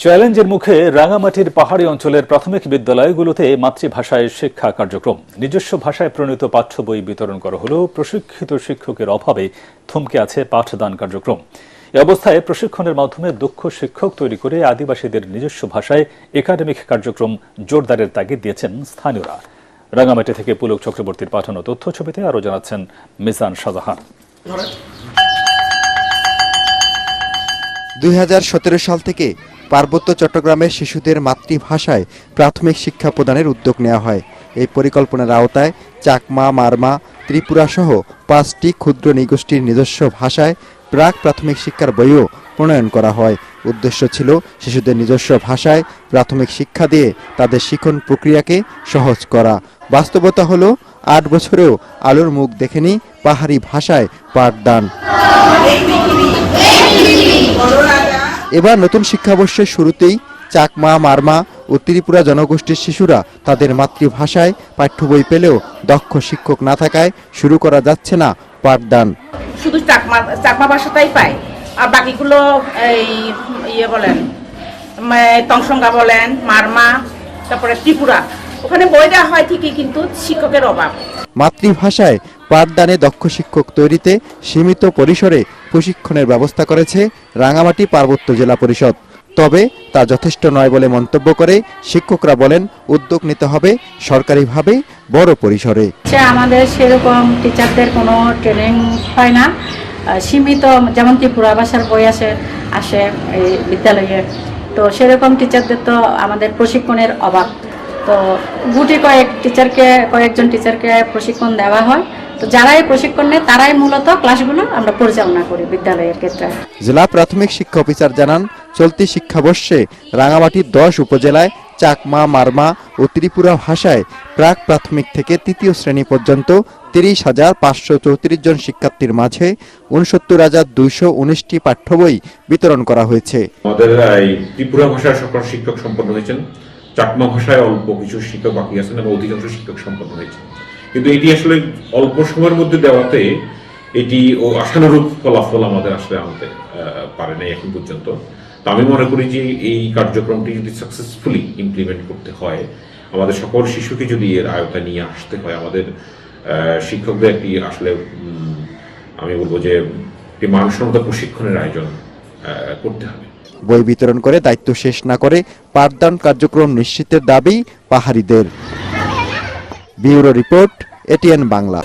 চ্যালেঞ্জের মুখে রাঙামাটির পাহাড়ি অঞ্চলের প্রাথমিক বিদ্যালয়গুলোতে মাতৃভাষায় শিক্ষা কার্যক্রম নিজস্ব ভাষায় প্রণীত পাঠ্য বই বিতরণ করা হলেও প্রশিক্ষিত শিক্ষকের অভাবে থমকে আছে পাঠদান কার্যক্রম। এ অবস্থায় প্রশিক্ষণের মাধ্যমে দক্ষ শিক্ষক তৈরি করে আদিবাসীদের নিজস্ব ভাষায় একাডেমিক কার্যক্রম জোরদারের তাগিদ দিয়েছেন স্থানীয়রা। রাঙামাটি থেকে পুলক চক্রবর্তীর পাঠানো তথ্যছবিতে আরও জানাচ্ছেন মিজান শাহজাহান। 2017 সাল থেকে পার্বত্য চট্টগ্রামের শিশুদের মাতৃভাষায় প্রাথমিক শিক্ষা প্রদানের উদ্যোগ নেওয়া হয়। এই পরিকল্পনার আওতায় চাকমা, মারমা, ত্রিপুরা সহ 5টি ক্ষুদ্র নৃগোষ্ঠীর নিজস্ব ভাষায় প্রাক প্রাথমিক শিক্ষার বইও প্রণয়ন করা হয়। উদ্দেশ্য ছিল শিশুদের নিজস্ব ভাষায় প্রাথমিক শিক্ষা দিয়ে তাদের শিক্ষণ প্রক্রিয়াকে সহজ করা। বাস্তবতা হলো 8 বছরেও আলোর মুখ দেখেনি পাহাড়ি ভাষায় পাঠদান। এবার নতুন শিক্ষাবর্ষের শুরুতেই চাকমা, মারমা ও ত্রিপুরা জনগোষ্ঠীর শিশুরা তাদের মাতৃভাষায় পাঠ্য বই পেলেও দক্ষ শিক্ষক না থাকায় শুরু করা যাচ্ছে না পাঠদান। শুধু চাকমা ভাষাটাই পায়, আর বাকিগুলো বলেন তংসঙ্গা বলেন, মারমা, তারপরে ত্রিপুরা, ওখানে বই দেওয়া হয় ঠিকই, কিন্তু শিক্ষকের অভাব। মাতৃভাষায় পাঠদানে দক্ষ শিক্ষক তৈরিতে সীমিত পরিসরে প্রশিক্ষণের ব্যবস্থা করেছে রাঙামাটি পার্বত্য জেলা পরিষদ। তবে তা যথেষ্ট নয় বলে মন্তব্য করে শিক্ষকরা বলেন, উদ্যোগ নিতে হবে সরকারিভাবে বড় পরিসরে। আমাদের সেরকম টিচারদের কোনো ট্রেনিং হয় না, সীমিত, যেমন ত্রিপুরা ভাষার বই আসে এই বিদ্যালয়ে, তো সেরকম টিচারদের তো আমাদের প্রশিক্ষণের অভাব। তো গুটি কয়েকজন টিচারকে প্রশিক্ষণ দেওয়া হয়, তো যারা এই প্রশিক্ষণ নেয় তারাই মূলত ক্লাসগুলো আমরা পরিচালনা করি বিদ্যালয়ের ক্ষেত্রে। জেলা প্রাথমিক শিক্ষা অফিসার জানান, চলতি শিক্ষাবর্ষে রাঙামাটির 10 উপজেলায় চাকমা, মারমা ও ত্রিপুরা ভাষায় প্রাক প্রাথমিক থেকে 3য় শ্রেণী পর্যন্ত 30,534 জন শিক্ষার্থীর মাঝে 69,219টি পাঠ্য বই বিতরণ করা হয়েছে। আমাদের ত্রিপুরা ভাষার সকল শিক্ষক সম্পন্ন হয়েছেন, চাকমা ভাষায় অল্প কিছু শিক্ষক বাকি আছেন এবং অধিকাংশ শিক্ষক সম্পন্ন হয়েছে। কিন্তু এটি আসলে অল্প সময়ের মধ্যে দেওয়াতে এটি আশানুরূপ ফলাফল আমাদের আসলে আনতে পারে নাই এখন পর্যন্ত। তো আমি মনে করি যে এই কার্যক্রমটি যদি সাকসেসফুলি ইমপ্লিমেন্ট করতে হয়, আমাদের সকল শিশুকে যদি এর আয়তায় নিয়ে আসতে হয়, আমাদের শিক্ষকদের একটি আসলে আমি বলবো যে একটি মানসম্মত প্রশিক্ষণের আয়োজন করতে হবে। বই বিতরণ করে দায়িত্ব শেষ না করে পাঠদান কার্যক্রম নিশ্চিতের দাবি পাহাড়িদের। Bureau report, ATN Bangla.